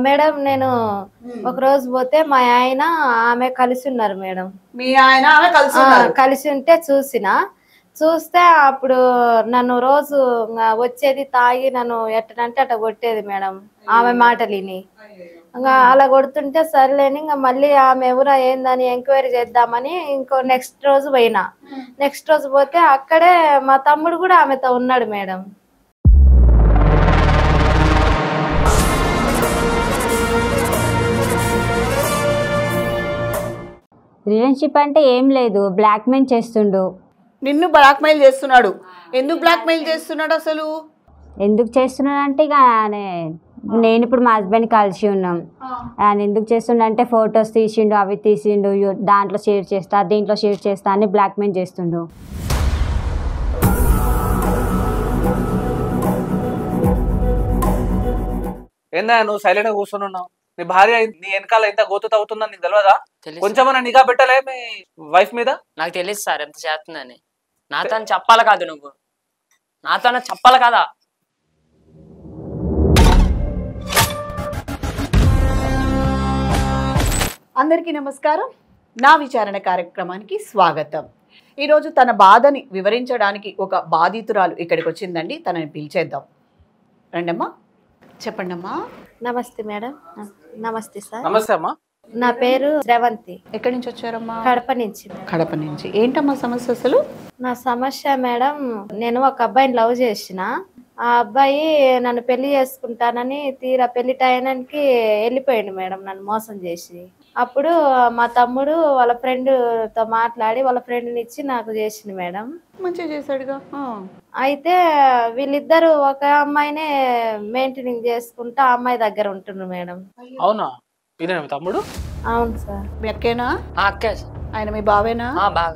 Madam నేను ఒక రోజు పోతే మా ఆయన ఆమె కలిసి ఉన్నారు మేడం. మీ ఆయన ఆమె కలిసి ఉంటే చూస్తే అప్పుడు నన్ను రోజు వచ్చేది తాగి నన్ను ఎట్టనంటే అట్ట కొట్టేది మేడం. ఆమె మాటలిని ఇంకా అలా కొడుతుంటే సర్లేని ఇంకా మళ్ళీ ఆమె ఎవరా ఏందని ఎంక్వైరీ చేద్దామని ఇంకో నెక్స్ట్ రోజు పోయినా. నెక్స్ట్ రోజు పోతే అక్కడే మా తమ్ముడు కూడా ఆమెతో ఉన్నాడు మేడం. రిలేషన్షిప్ అంటే ఏం లేదు, బ్లాక్మెయిల్ చేస్తుండు. నిన్ను బ్లాక్మెయిల్ చేస్తున్నాడు. ఎందుకు బ్లాక్మెయిల్ చేస్తున్నాడు అసలు? ఎందుకు చేస్తున్నాడు అంటే ఇక నేను ఇప్పుడు మా హస్బెండ్ కలిసి ఉన్నాం. ఆయన ఎందుకు చేస్తుండ అంటే ఫొటోస్ తీసిండు, అవి తీసిండు, దాంట్లో షేర్ చేస్తా దీంట్లో షేర్ చేస్తా అని బ్లాక్మెయిల్ చేస్తుండు. ఏందా నువ్వు సైలెంట్ గా కూర్చొని ఉన్నావు? నీ భార్య నీ వెనకాల ఎంత గోతు తవ్వుతుందని నీకు తెలియదా? కొంచెమన్నా నిఘా పెట్టలే మీ వైఫ్ మీద? నాకు తెలియదు సార్ ఎంత చేస్తుందని. నాతో చెప్పాలి కాదు, నువ్వు నాతో చెప్పాలి కదా. అందరికీ నమస్కారం. నా విచారణ కార్యక్రమానికి స్వాగతం. ఈరోజు తన బాధని వివరించడానికి ఒక బాధితురాలు ఇక్కడికి వచ్చిందండి. తనని పిలిచేద్దాం. రండమ్మా, చెప్పండి అమ్మా. నమస్తే మేడం. నమస్తే సార్. నమస్తే అమ్మా. నా పేరు శ్రవంతి. ఎక్కడి నుంచి వచ్చారమ్మా? కడప నుంచి. కడప నుంచి. ఏంటమ్మా సమస్య అసలు? నా సమస్య మేడం, నేను ఒక అబ్బాయిని లవ్ చేసిన. ఆ అబ్బాయి నన్ను పెళ్లి చేసుకుంటానని తీరా పెళ్లి టైంకి వెళ్ళిపోయాడు మేడం, నన్ను మోసం చేసి. అప్పుడు మా తమ్ముడు వాళ్ళ ఫ్రెండ్తో మాట్లాడి వాళ్ళ ఫ్రెండ్ని ఇచ్చి నాకు చేసింది మేడం. మంచిగా చేశాడుగా. అయితే వీళ్ళిద్దరు ఒక అమ్మాయినే మెయింటైనింగ్ చేసుకుంటా ఆ అమ్మాయి దగ్గర ఉంటున్నారు మేడం. అవునా? ఇదే తమ్ముడు? అవును సార్. మీ అక్కేనా? అక్కే. ఆయన మీ బావేనా? బాగా.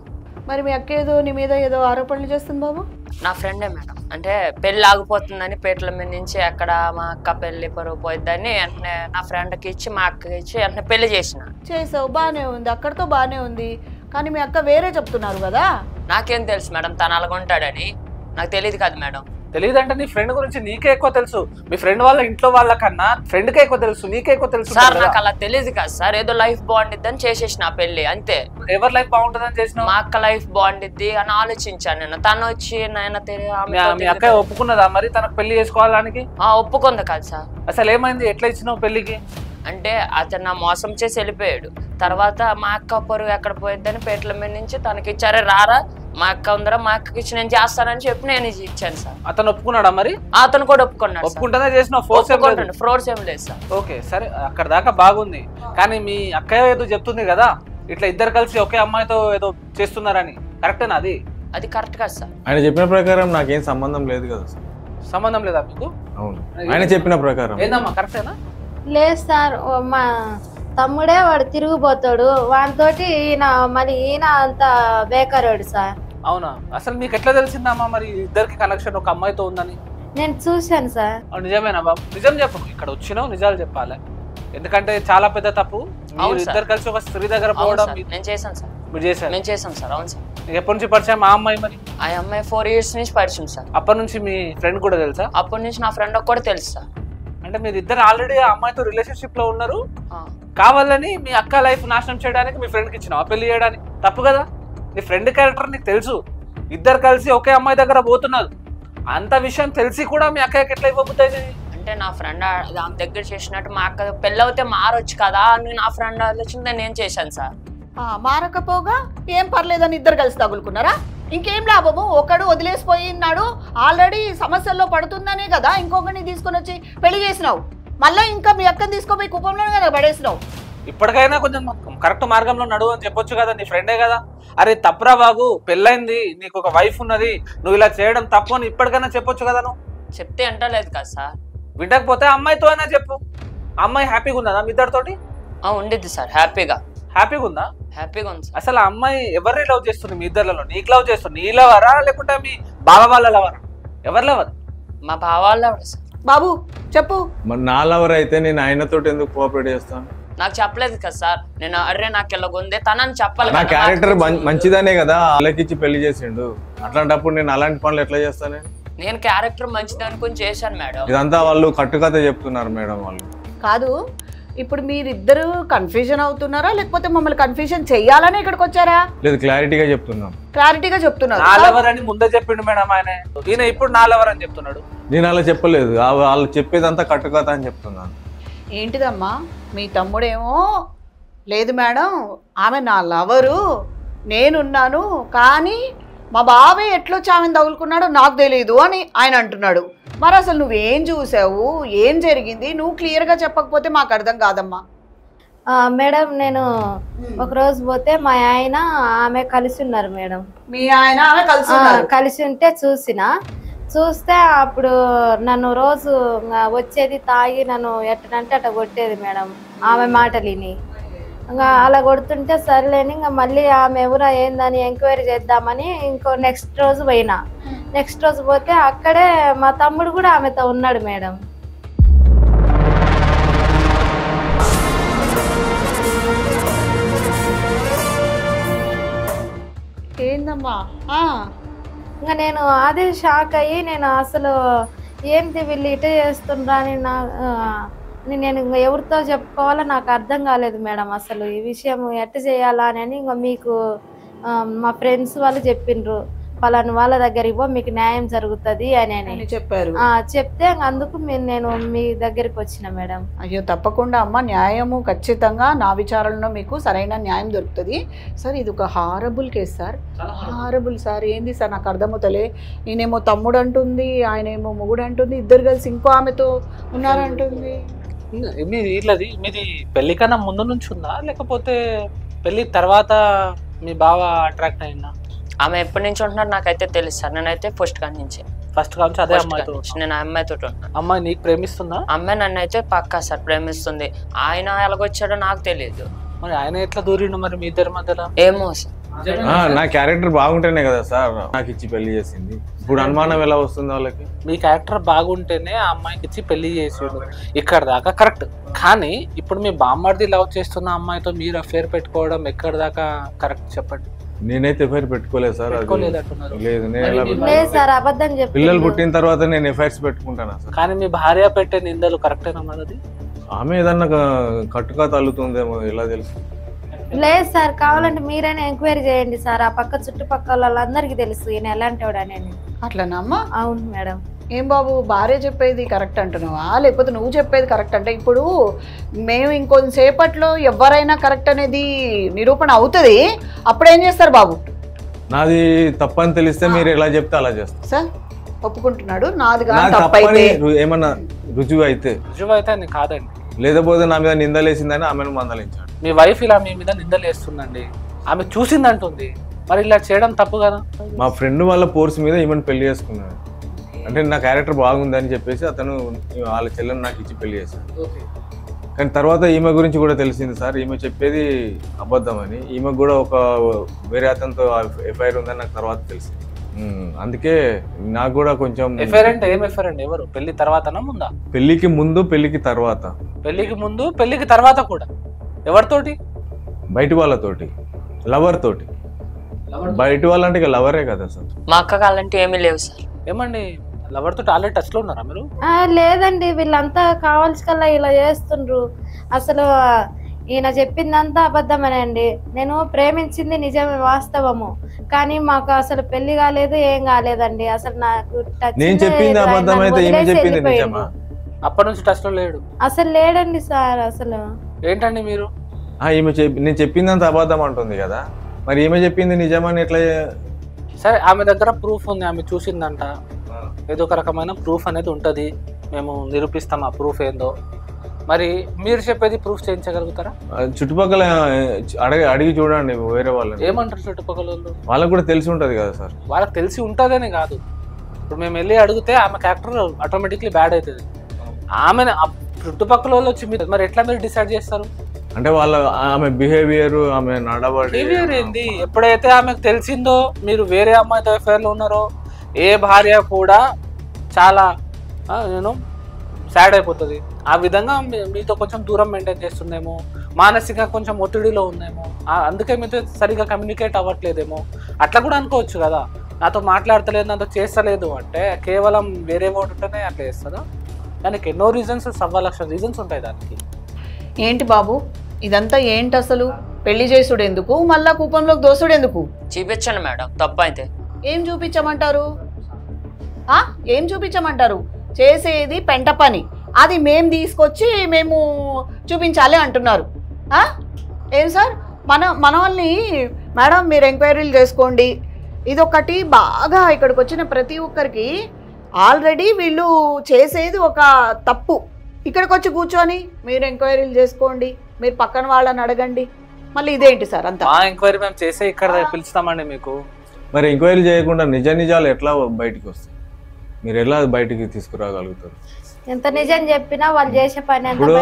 మరి మీ అక్క ఏదో నీ మీద ఏదో ఆరోపణలు చేస్తుంది బాబు. నా ఫ్రెండే మేడం. అంటే పెళ్లి ఆగిపోతుందని పేట్ల మీద నుంచి అక్కడ మా అక్క పెళ్లి పరువు పోయిద్దని వెంటనే నా ఫ్రెండ్కి ఇచ్చి మా అక్కకి ఇచ్చి వెంటనే పెళ్లి చేసావు. బాగానే ఉంది, అక్కడితో బాగానే ఉంది. కానీ మీ అక్క వేరే చెప్తున్నారు కదా. నాకేం తెలుసు మేడం తను అలాగుంటాడని? నాకు తెలియదు కదా మేడం. తెలియదు అంటే నీ ఫ్రెండ్ గురించి నీకే ఎక్కువ తెలుసు. మీ ఫ్రెండ్ వాళ్ళ ఇంట్లో వాళ్ళ కన్నా ఫ్రెండ్ కే ఎక్కువ తెలుసు, నీకే ఎక్కువ తెలుసు. సార్ నాకు అలా తెలియదు కదా సార్. ఏదో లైఫ్ బాగుండిద్దని చేసేసిన పెళ్లి అంతే. ఎవరి లైఫ్ బాగుంటుందని చేసిన? మా అక్క లైఫ్ బాగుండిద్ది అని ఆలోచించాను నేను. తను వచ్చి నాయన మీ అక్క ఒప్పుకున్నదా మరి తనకు పెళ్లి చేసుకోవడానికి? ఒప్పుకుంది కదా సార్. అసలు ఏమైంది? ఎట్లా ఇచ్చినావు పెళ్లికి? అంటే అతను నా మోసం చేసి వెళ్ళిపోయాడు. తర్వాత మా అక్క పరువు ఎక్కడ పోయిద్దని పేట్ల మీద నుంచి తనకి ఇచ్చారే, రారా మా అక్క ఉందరా, మా అక్కకి ఇచ్చి నేను చేస్తానని చెప్పి నేను ఇచ్చాను సార్. అతను ఒప్పుకున్నాడా మరి? అతను కూడా ఒప్పుకున్నాడు. ఒప్పుకుంటానే చేసిన ఫోర్స్ ఏం లేదు సార్. ఓకే సరే, అక్కడ దాకా బాగుంది. కానీ మీ అక్క ఏదో చెప్తుంది కదా ఇట్లా ఇద్దరు కలిసి ఒకే అమ్మాయితో ఏదో చేస్తున్నారని, కరెక్టేనా? అది కరెక్ట్ కదా సార్. ఆయన చెప్పిన ప్రకారం నాకేం సంబంధం లేదు కదా సార్. సంబంధం లేదా మీకు? అవును, ఆయన చెప్పిన ప్రకారం. ఏందమ్మా కరెక్టేనా? లేదు సార్, మా తమ్ముడే వాడు తిరిగిపోతాడు. వాడితోటి ఈయన అంత బేకారోడు సార్. అవునా? అసలు మీకు ఎట్లా తెలిసిందమ్మా మరి ఇద్దరికి కనెక్షన్ ఒక అమ్మాయితో ఉందని? నేను చూశాను సార్. నిజమేనా బాబు? నిజం చెప్పు, ఇక్కడ వచ్చినావు నిజాలు చెప్పాలి. ఎందుకంటే చాలా పెద్ద తప్పు. ఇద్దరు కలిసి ఒక స్త్రీ దగ్గర పోవడం. నేను చేశాను సార్. మీరు చేశారు? నేను చేశాను సార్. అవును సార్. ఎప్పటి నుంచి పరిచయం ఆ అమ్మాయి మరి? ఆ అమ్మాయి 4 years నుంచి పరిచయం సార్. అప్పటి నుంచి మీ ఫ్రెండ్ కూడా తెలుసా? అప్పటి నుంచి నా ఫ్రెండ్ కూడా తెలుసు సార్. అంటే మీరు ఇద్దరు ఆల్రెడీ ఆ అమ్మాయితో రిలేషన్షిప్ లో ఉన్నారు. కావాలని మీ అక్క లైఫ్ నాశనం చేయడానికి మీ ఫ్రెండ్కి ఇచ్చినావు పెళ్లి చేయడానికి? తప్పు కదా. నీ ఫ్రెండ్ క్యారెక్టర్ నీకు తెలుసు. ఇద్దరు కలిసి ఒకే అమ్మాయి దగ్గర పోతున్నారు. అంత విషయం తెలిసి కూడా మీ అక్కకి ఎట్లా ఇవ్వబోతుంది? అంటే నా ఫ్రెండ్ ఆమె దగ్గర చేసినట్టు మా అక్క పెళ్ళి అవుతే మారొచ్చు కదా అని నా ఫ్రెండ్ ఆలోచన నేను చేశాను సార్. మారకపోగా ఏం పర్లేదని ఇద్దరు కలిసి తగులుకున్నారా? ఇంకేం లాభము? ఒకడు వదిలేసిపోయినాడు, ఆల్రెడీ సమస్యల్లో పడుతుందనే కదా ఇంకొకరిని తీసుకొని వచ్చి పెళ్లి చేసినావు. మళ్ళీ ఇంకా మీ అక్కని తీసుకోపోయి కుప్పంలోనే కదా పడేసినావు. ఇప్పటికైనా కొంచెం కరెక్ట్ మార్గంలో నడువు అని చెప్పొచ్చు కదా. నీ ఫ్రెండే కదా. అరే తప్పురా బాబు, పెళ్ళైంది, నీకు ఒక వైఫ్ ఉన్నది, నువ్వు ఇలా చేయడం తప్పు అని ఇప్పటికైనా చెప్పొచ్చు కదా. నువ్వు చెప్తే అంటలేదు కదా సార్. వినకపోతే అమ్మాయితో అయినా చెప్పు. అమ్మాయి హ్యాపీగా ఉందా మీ ఇద్దరితోటి? ఉండిద్ది సార్. హ్యాపీగా ఉందా? హ్యాపీగా ఉంది. అసలు ఆ అమ్మాయి ఎవరిని లవ్ చేస్తుంది మీ ఇద్దరిలో? నీకు లవ్ చేస్తుంది? నీ లవరా లేకుంటే మీ బావ వాళ్ళ లవరా? ఎవరు లవర్? మా బావ వాళ్ళ సార్. బాబు చెప్పు. మరి నా లవర్ అయితే నేను ఆయనతో ఎందుకు కోఆపరేట్ చేస్తాను? నాకు చెప్పలేదు కదా సార్. నేను అర్రే నాకు ఇలాగుంది తనని చెప్పాలి. నా క్యారెక్టర్ మంచిదనే కదా వాళ్ళకిచ్చి పెళ్లి చేసిండు. అట్లాంటప్పుడు నేను అలాంటి పనులు ఎట్లా చేస్తాను? నేను క్యారెక్టర్ మంచిది అనుకుని చేశాను మేడం. ఇదంతా వాళ్ళు కట్టుకథ చెప్తున్నారు మేడం. వాళ్ళు కాదు, ఇప్పుడు మీరిద్దరు కన్ఫ్యూజన్ అవుతున్నారా లేకపోతే మమ్మల్ని కన్ఫ్యూజన్ చెయ్యాలని ఇక్కడికి వచ్చారా? లేదు, క్లారిటీగా చెప్తున్నాం. క్లారిటీగా చెప్తున్నారు. నాలెవరని ముందే చెప్పిండు మేడం ఆయన. ఈయన ఇప్పుడు నాలెవరని చెప్తున్నాడు. నేను అలా చెప్పలేదు, వాళ్ళు చెప్పేదంతా కట్టుకథ అని చెప్తున్నాను. ఏంటిదమ్మా మీ తమ్ముడేమో లేదు మేడం ఆమె నా లవరు, నేనున్నాను, కానీ మా బాబాయ్ ఎట్లొచ్చి ఆమెను తగులుకున్నాడో నాకు తెలియదు అని ఆయన అంటున్నాడు. మరి అసలు నువ్వేం చూసావు, ఏం జరిగింది, నువ్వు క్లియర్గా చెప్పకపోతే మాకు అర్థం కాదమ్మా. మేడం నేను ఒక రోజు పోతే మా ఆయన ఆమె కలిసి ఉన్నారు మేడం. మీ ఆయన ఆమె కలిసి ఉన్నారు. కలిసి ఉంటే చూస్తే అప్పుడు నన్ను రోజు వచ్చేది తాగి నన్ను ఎట్టనంటే అట్ట కొట్టేది మేడం, ఆమె మాటలిని. ఇంకా అలా కొడుతుంటే సరేలేని ఇంకా మళ్ళీ ఆమె ఎవరా ఏందని ఎంక్వైరీ చేద్దామని ఇంకో నెక్స్ట్ రోజు పోయినా. నెక్స్ట్ రోజు పోతే అక్కడే మా తమ్ముడు కూడా ఆమెతో ఉన్నాడు మేడం. ఏందమ్మా? ఇంకా నేను అదే షాక్ అయ్యి నేను అసలు ఏంటి వీళ్ళు ఇటే చేస్తుండ్రా అని నేను ఇంకా ఎవరితో చెప్పుకోవాలో నాకు అర్థం కాలేదు మేడం. అసలు ఈ విషయం ఎట్ట చేయాలా అని ఇంకా మీకు మా ఫ్రెండ్స్ వాళ్ళు చెప్పిండ్రు, పలానా వాళ్ళ దగ్గరికి పో మీకు న్యాయం జరుగుతుంది అని చెప్పారు. చెప్తే అందుకు నేను మీ దగ్గరికి వచ్చిన మేడం. అయ్యో తప్పకుండా అమ్మ, న్యాయము ఖచ్చితంగా నా విచారణలో మీకు సరైన న్యాయం దొరుకుతుంది సార్. ఇది ఒక horrible case sir, horrible sir. ఏంది సార్ నాకు అర్థమవుతలే. నేనేమో తమ్ముడు అంటుంది, ఆయన ఏమో మొగుడు అంటుంది, ఇద్దరు కలిసి ఇంకో ఆమెతో ఉన్నారంటుంది. మీది పెళ్లి కన్నా ముందు నుంచి ఉందా లేకపోతే పెళ్లి తర్వాత మీ బావ అట్రాక్ట్ అయిందా? ఆమె ఎప్పటి నుంచి ఉంటున్నారు నాకైతే తెలుసు సార్. నేనైతే ఫస్ట్ నుంచి అదే అమ్మాయితో నేను ఆ అమ్మాయితో ఉంటాను. అమ్మాయి నీకు ప్రేమిస్తుందా? అమ్మాయి నన్ను అయితే పక్కా సార్ ప్రేమిస్తుంది. ఆయన ఎలాగొచ్చాడో నాకు తెలియదు. మరి ఆయన ఎట్లా దూరిండు మరి మీ ఇద్దరి మధ్యలో? ఏమో సార్. నా క్యారెక్టర్ బాగుంటేనే కదా సార్ నాకు ఇచ్చి పెళ్లి చేసింది. ఇప్పుడు అనుమానం ఎలా వస్తుంది వాళ్ళకి? మీ క్యారెక్టర్ బాగుంటేనే ఆ అమ్మాయికి ఇచ్చి పెళ్లి చేసాడు, ఇక్కడ దాకా కరెక్ట్. కానీ ఇప్పుడు మీ బామ్మర్ది లవ్ చేస్తున్న అమ్మాయితో మీరు అఫేర్ పెట్టుకోవడం ఎక్కడ దాకా కరెక్ట్ చెప్పండి. నేనైతే ఎఫ్ఐఆర్ పెట్టుకోలేదు సార్. లేదు సార్, అబద్ధం చెప్పి పిల్లలు పుట్టిన తర్వాత నేను ఎఫ్ఐఆర్స్ పెట్టుకుంటాను సార్. కానీ మీ భార్య పెట్టే నిందలు కరెక్టేనా మరి? అది ఆమె ఏదన్నా కట్టుగా తల్లుతుందేమో ఎలా తెలుసు? లేదు సార్, కావాలంటే మీరైనా ఎంక్వైరీ చేయండి సార్. ఆ పక్క చుట్టుపక్కల వాళ్ళందరికీ తెలుసు ఈయన ఎలాంటి వాడు అనేది. అట్లనమ్మా? అవును మేడం. ఏం బాబు, భార్య చెప్పేది కరెక్ట్ అంటున్నావా లేకపోతే నువ్వు చెప్పేది కరెక్ట్? అంటే ఇప్పుడు మేము ఇంకొంతసేపట్లో ఎవరైనా కరెక్ట్ అనేది నిరూపణ అవుతుంది, అప్పుడు ఏం చేస్తారు బాబు? నాది తప్పని తెలిస్తే మీరు ఎలా చెప్తే అలా చేస్తారు సార్. ఒప్పుకుంటున్నాడు నాది తప్పని ఏమన్నా రుజువు అయితే కాదండి, లేకపోతే నా మీద నిందలేసిందని ఆమెను మందలించాడు. మీ వైఫ్ ఇలా మీ మీద నిందలేస్తుందండి, ఆమె చూసిందంటుంది, మరి ఇలా చేయడం తప్పు కదా? మా ఫ్రెండ్ వాళ్ళ పోర్స్ మీద ఈమెను పెళ్లి చేసుకున్నాడు. అంటే నా క్యారెక్టర్ బాగుందని చెప్పేసి అతను వాళ్ళ చెల్లెని నాకు ఇచ్చి పెళ్లి చేశాడు. కానీ తర్వాత ఈమె గురించి కూడా తెలిసింది సార్, ఈమె చెప్పేది అబద్ధం అని. ఈమెకు కూడా ఒక వేరే అతనితో ఎఫ్ఐఆర్ ఉందని నాకు తర్వాత తెలిసింది. అందుకే నాకు కూడా కొంచెం. ఎఫ్ఐఆర్ అంటే ఏం ఎఫ్ఐఆర్ అండి? ఎవరు? పెళ్లి తర్వాతనా ముందా? పెళ్లికి ముందు, పెళ్లికి తర్వాత. పెళ్లికి ముందు, పెళ్లికి తర్వాత కూడా ఎవరితోటి? బయట వాళ్ళతోటి, లవర్ తోటి. బయట వాళ్ళంటే ఇక లవరే కదా సార్. మా అక్కకి అలాంటివి ఏమీ లేవు సార్. ఏమండి లవర్ తోటి ఆల్రెడీ టచ్ లో ఉన్నారా మీరు? లేదండి, వీళ్ళంతా కావాల్సి కల్లా ఇలా చేస్తుండ్రు. అసలు ఈయన చెప్పిందంతా అబద్ధమేనండి. నేను ప్రేమించింది నిజమే, వాస్తవము. కానీ మాకు అసలు పెళ్లి కాలేదు, ఏం కాలేదండి. అసలు నాకు నేను చెప్పింది అబద్ధం అయితే ఈమె చెప్పింది నిజమా? అప్పటి నుంచి టచ్ లో లేడు? అసలు లేడండి సార్. అసలు ఏంటండి మీరు? ఈమె నేను చెప్పిందంత అబద్ధం అంటుంది కదా, మరి ఈమె చెప్పింది నిజమని ఎట్లా? సరే, ఆమె దగ్గర ప్రూఫ్ ఉంది, ఆమె చూసిందంట, ఏదో ఒక రకమైన ప్రూఫ్ అనేది ఉంటుంది, మేము నిరూపిస్తాం ఆ ప్రూఫ్ ఏందో. మరి మీరు చెప్పేది ప్రూఫ్ చేయించగలుగుతారా? చుట్టుపక్కల అడిగి చూడండి వేరే వాళ్ళని. ఏమంటారు చుట్టుపక్కల వాళ్ళు? వాళ్ళకు కూడా తెలిసి ఉంటది కదా సార్. వాళ్ళకి తెలిసి ఉంటుందని కాదు, ఇప్పుడు మేము వెళ్ళి అడిగితే ఆమె క్యారెక్టర్ ఆటోమేటిక్లీ బ్యాడ్ అవుతుంది. ఆమె చుట్టుపక్కల వాళ్ళు వచ్చి మీరు మరి ఎట్లా మీరు డిసైడ్ చేస్తారు? అంటే ఆమె బిహేవియర్, ఆమె నడవడి. బిహేవియర్ ఏంది? ఎప్పుడైతే ఆమెకు తెలిసిందో మీరు వేరే అమ్మాయితో అఫేర్లో ఉన్నారో, ఏ భార్య కూడా చాలా సాడ్ అయిపోతుంది. ఆ విధంగా మీతో కొంచెం దూరం మెయింటైన్ చేస్తుందేమో, మానసికంగా కొంచెం ఒత్తిడిలో ఉందేమో, అందుకే మీతో సరిగా కమ్యూనికేట్ అవ్వట్లేదేమో, అట్లా కూడా అనుకోవచ్చు కదా. నాతో మాట్లాడతలేదు, నాతో చేస్తలేదు అంటే కేవలం వేరే వాడు ఉంటేనే అట్లా చేస్తుందా? దానికి ఎన్నో రీజన్స్, 1,00,000 రీజన్స్ ఉంటాయి దానికి. ఏంటి బాబు ఇదంతా ఏంటి అసలు? పెళ్లి చేసుడు ఎందుకు, మళ్ళా కూపంలోకి దోసుడు ఎందుకు? చూపించండి మేడం, తప్పు అయితే. ఏం చూపించమంటారు? ఏం చూపించమంటారు? చేసేది పెంట పని, అది మేము తీసుకొచ్చి మేము చూపించాలి అంటున్నారు. ఏం సార్, మన వాళ్ళని మేడం మీరు ఎంక్వైరీలు చేసుకోండి. ఇదొకటి బాగా ఇక్కడికి వచ్చిన ప్రతి ఒక్కరికి ఆల్రెడీ వీళ్ళు చేసేది ఒక తప్పు. ఇక్కడికి వచ్చి కూర్చొని మీరు ఎంక్వైరీలు చేసుకోండి, మీరు పక్కన వాళ్ళని అడగండి, మళ్ళీ ఇదేంటి సార్ అంతా? మా ఎంక్వైరీ మేము చేసే ఇక్కడ పిలుస్తామండి మీకు. మరి ఎంక్వైరీ చేయకుండా నిజాలు ఎట్లా బయటికి వస్తాయి? మీరు ఎలా బయటికి తీసుకురాగలుగుతారు? ఎంత నిజం చెప్పినా వాళ్ళు చేసే పని ఇప్పుడు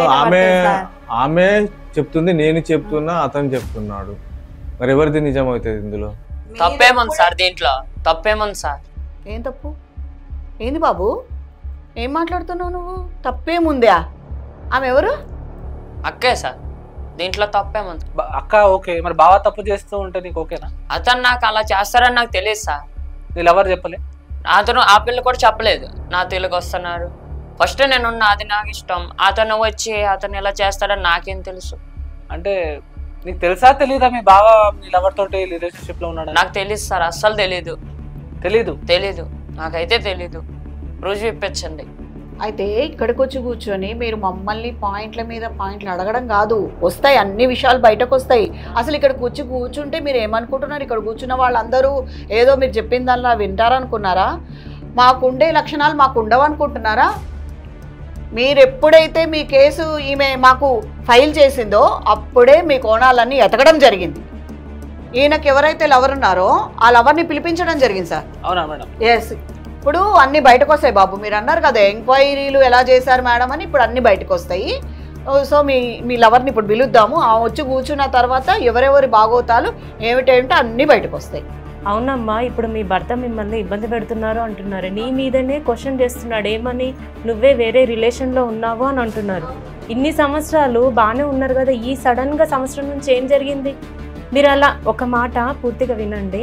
ఆమె చెప్తుంది, నేను చెప్తున్నా, అతను చెప్తున్నాడు, మరి ఎవరిది నిజం అవుతుంది ఇందులో? తప్పేముంది సార్ దీంట్లో? తప్పేముంది సార్? ఏం తప్పు? ఏంది బాబు ఏం మాట్లాడుతున్నావు నువ్వు? తప్పేముందా? ఆమె ఎవరు? అక్కే సార్, దీంట్లో తప్పేముంది? అక్క ఓకే, మరి బాగా తప్పు చేస్తూ ఉంటే నీకు ఓకేనా? అతను నాకు అలా చేస్తారని నాకు తెలియదు సార్. వీళ్ళు ఎవరు చెప్పలే? అతను ఆ పిల్ల కూడా చెప్పలేదు నా తెలుగు వస్తున్నారు. ఫస్ట్ నేనున్నా, అది నాకు ఇష్టం. అతను వచ్చి అతను ఎలా చేస్తాడని నాకేం తెలుసు? అంటే నీకు తెలుసా తెలీదా మీ బావ నీ లవర్ తోటి రిలేషన్షిప్ లో ఉన్నాడు? నాకు తెలియదు సార్, అస్సలు తెలీదు. తెలీదు, నాకైతే తెలీదు. రుజువు ఇప్పించండి. అయితే ఇక్కడికి వచ్చి కూర్చొని మీరు మమ్మల్ని పాయింట్ల మీద పాయింట్లు అడగడం కాదు, వస్తాయి అన్ని విషయాలు బయటకు వస్తాయి. అసలు ఇక్కడికి వచ్చి కూర్చుంటే మీరు ఏమనుకుంటున్నారు? ఇక్కడ కూర్చున్న వాళ్ళందరూ ఏదో మీరు చెప్పిన దానిలా వింటారనుకున్నారా? మాకుండే లక్షణాలు మాకు ఉండవు అనుకుంటున్నారా? మీరు ఎప్పుడైతే మీ కేసు ఈమె మాకు ఫైల్ చేసిందో అప్పుడే మీ కోణాలన్నీ ఎతకడం జరిగింది. ఈయనకి ఎవరైతే లవర్ ఉన్నారో ఆ లవర్ని పిలిపించడం జరిగింది సార్. అవునా మేడం? ఎస్, ఇప్పుడు అన్నీ బయటకు వస్తాయి బాబు. మీరు అన్నారు కదా ఎంక్వైరీలు ఎలా చేశారు మేడం అని, ఇప్పుడు అన్నీ బయటకు వస్తాయి. సో మీ లవర్ని ఇప్పుడు పిలుద్దాము. ఆ వచ్చి కూర్చున్న తర్వాత ఎవరెవరి బాగోతాలు ఏమిటేమిటో అన్నీ బయటకు వస్తాయి. అవునమ్మా, ఇప్పుడు మీ భర్త మిమ్మల్ని ఇబ్బంది పెడుతున్నారు అంటున్నారు. నీ మీదనే క్వశ్చన్ చేస్తున్నాడు, ఏమని? నువ్వే వేరే రిలేషన్లో ఉన్నావు అని అంటున్నారు. ఇన్ని సంవత్సరాలు బాగానే ఉన్నారు కదా, ఈ సడన్గా సంవత్సరం నుంచి ఏం జరిగింది? మీరు అలా ఒక మాట పూర్తిగా వినండి.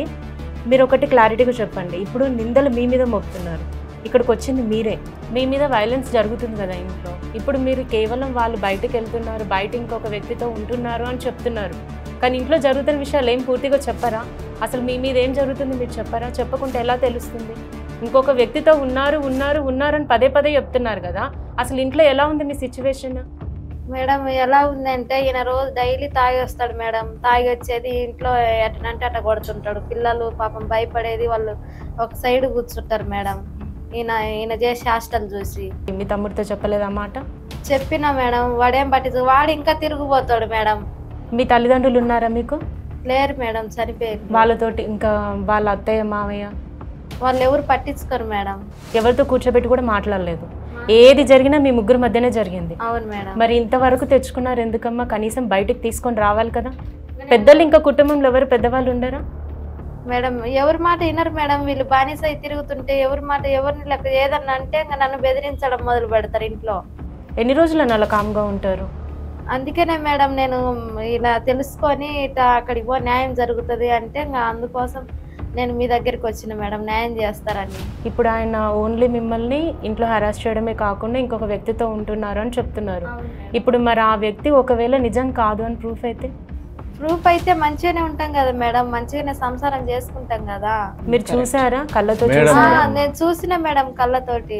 మీరు ఒకటి క్లారిటీగా చెప్పండి. ఇప్పుడు నిందలు మీ మీద మోపుతున్నారు, ఇక్కడికి వచ్చింది మీరే. మీ మీద వైలెన్స్ జరుగుతుంది కదా ఇంట్లో. ఇప్పుడు మీరు కేవలం వాళ్ళు బయటకు వెళ్తున్నారు, బయట ఇంకొక వ్యక్తితో ఉంటున్నారు అని చెప్తున్నారు, కానీ ఇంట్లో జరుగుతున్న విషయాలు ఏం పూర్తిగా చెప్పరా? అసలు మీ మీద ఏం జరుగుతుంది మీరు చెప్పరా? చెప్పకుంటే ఎలా తెలుస్తుంది? ఇంకొక వ్యక్తితో ఉన్నారు అని పదే చెప్తున్నారు కదా, అసలు ఇంట్లో ఎలా ఉంది మీ సిచ్యువేషన్? మేడం ఎలా ఉందంటే ఈయన రోజు డైలీ తాగి వస్తాడు మేడం. తాగి వచ్చేది ఇంట్లో ఎట్టనంటే అట్ట కొడుతుంటాడు. పిల్లలు పాపం భయపడేది, వాళ్ళు ఒక సైడ్ కూర్చుంటారు మేడం. ఈయన చేసే హాస్టల్ చూసి. మీ తమ్ముడితో చెప్పలేదా మాట? చెప్పినా మేడం, వాడేం పట్టించు, వాడు ఇంకా తిరిగిపోతాడు మేడం. మీ తల్లిదండ్రులు ఉన్నారా మీకు? లేరు మేడం, చనిపోయారు. వాళ్ళతోటి ఇంకా వాళ్ళ అత్తయ్య మావయ్య వాళ్ళు ఎవరు పట్టించుకోరు మేడం. ఎవరితో కూర్చోబెట్టి కూడా మాట్లాడలేదు. ఏది జరిగినా మీ ముగ్గురు మధ్యనే జరిగింది. అవును మేడం. మరి ఇంతవరకు తెచ్చుకున్నారు ఎందుకమ్మా? కనీసం బయటకు తీసుకొని రావాలి కదా. పెద్దలు ఇంకా కుటుంబంలో ఎవరు పెద్దవాళ్ళు ఉండరా మేడం? ఎవరి మాట వినరు మేడం. వీళ్ళు బానిస తిరుగుతుంటే ఎవరి మాట ఎవరిని లెక్క ఏదన్నా అంటే ఇంకా నన్ను బెదిరించడం మొదలు పెడతారు ఇంట్లో. ఎన్ని రోజులు అలా కామ్గా ఉంటారు? అందుకనే మేడం నేను ఇలా తెలుసుకొని ఇట్లా అక్కడికి పో న్యాయం జరుగుతుంది అంటే ఇంకా అందుకోసం నేను మీ దగ్గరికి వచ్చిన మేడం, న్యాయం చేస్తారని. ఇప్పుడు ఆయన ఓన్లీ మిమ్మల్ని ఇంట్లో హరాస్ చేయడమే కాకుండా ఇంకొక వ్యక్తితో ఉంటున్నారు అని చెప్తున్నారు. ఇప్పుడు మరి ఆ వ్యక్తి ఒకవేళ నిజం కాదు అని ప్రూఫ్ అయితే? ప్రూఫ్ అయితే మంచిగానే ఉంటాం కదా మేడం, మంచిగానే సంసారం చేసుకుంటాం కదా. మీరు చూసారా కళ్ళతో? నేను చూసిన మేడం కళ్ళతోటి.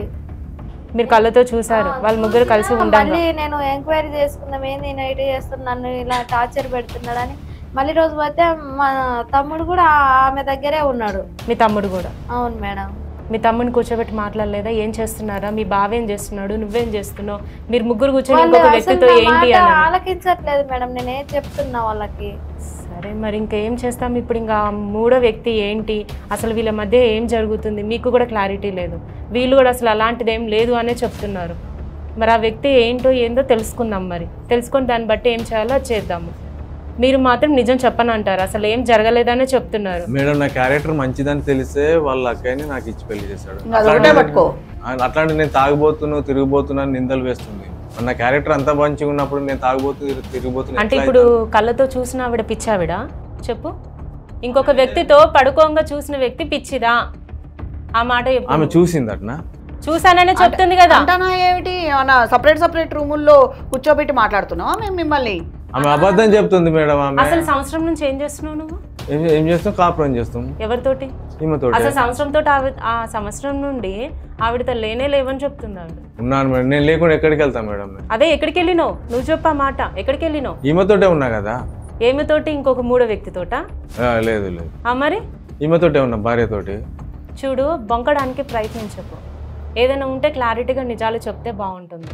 మీరు కళ్ళతో చూసారు వాళ్ళ ముగ్గురు కలిసి ఉండాలి. మళ్ళీ నేను ఎంక్వైరీ చేసుకున్నాం, ఏంది నేను ఇటు చేస్తున్నా, నన్ను ఇలా టార్చర్ పెడుతున్నాడని. మళ్ళీ రోజు పోతే మా తమ్ముడు కూడా ఆమె దగ్గరే ఉన్నాడు. మీ తమ్ముడు కూడా? అవును మేడం. మీ తమ్ముడిని కూర్చోబెట్టి మాట్లాడలేదా? ఏం చేస్తున్నారా, మీ బావ ఏం చేస్తున్నాడు, నువ్వేం చేస్తున్నావు, మీరు ముగ్గురు కూర్చొని ఇంకొక వ్యక్తితో ఏంటి అని ఆలకించట్లేదు మేడం, నేనేం చెప్తున్నా వాళ్ళకి. సరే మరి ఇంకేం చేస్తాం ఇప్పుడు? ఇంకా మూడో వ్యక్తి ఏంటి, అసలు వీళ్ళ మధ్య ఏం జరుగుతుంది మీకు కూడా క్లారిటీ లేదు. వీళ్ళు కూడా అసలు అలాంటిది ఏం లేదు అనే చెప్తున్నారు. మరి ఆ వ్యక్తి ఏంటో ఏందో తెలుసుకుందాం, మరి తెలుసుకొని దాన్ని బట్టి ఏం చేయాలో చేద్దాము. మీరు మాత్రం నిజం చెప్పనంటారు, అసలు ఏం జరగలేదనే చెప్తున్నారు. మేడం నా క్యారెక్టర్ మంచిదని తెలిస్తే వాళ్ళ అక్కని నాకు ఇచ్చి పెళ్లి చేశాడు. అట్లాంటి నేను తాగిపోతున్నాను తిరిగిపోతున్నాను నిందలు వేస్తుంది. నా క్యారెక్టర్ అంతా మంచిగా ఉన్నప్పుడు నేను తిరిగిపోతున్నా అంటే ఇప్పుడు కళ్ళతో చూసిన ఆవిడ పిచ్చావిడ చెప్పు? ఇంకొక వ్యక్తితో పడుకోంగా చూసిన వ్యక్తి పిచ్చిదా? ఆ మాట ఆమె చూసింది అట్నా? చూసాననే చెప్తుంది కదా. అంటానా ఏమిటి ఏమన్నా సపరేట్ రూముల్లో కూర్చోబెట్టి మాట్లాడుతున్నావా మేము మిమ్మల్ని? ఆమె అబద్ధం చెప్తుంది మేడం. ఆమె అసలు సంవత్సరం నుంచి ఏం చేస్తున్నావు నువ్వు? ఏం చేస్తాం? కాపురం చేస్తాం. ఎవరితోటి? ఈమెతోటి. అసలు సంవత్సరంతో ఆ సంవత్సరం నుండి ఆవిడతో లేవని చెప్తుంది ఆవిడ. ఉన్నాను మేడం. నేను లేకుండా ఎక్కడికి వెళ్తాను మేడం? అదే ఎక్కడికి వెళ్ళినావు నువ్వు చెప్పా మాట. ఎక్కడికి వెళ్ళినావు? ఈమెతోటే ఉన్నా కదా. ఏమితోటి? ఇంకొక మూడో వ్యక్తితోట? లేదు. మరి ఈమెతోటే ఉన్నా, భార్యతోటి. చూడు, బొంకడానికి ప్రయత్నించకు. ఏదైనా ఉంటే క్లారిటీగా నిజాలు చెప్తే బాగుంటుంది.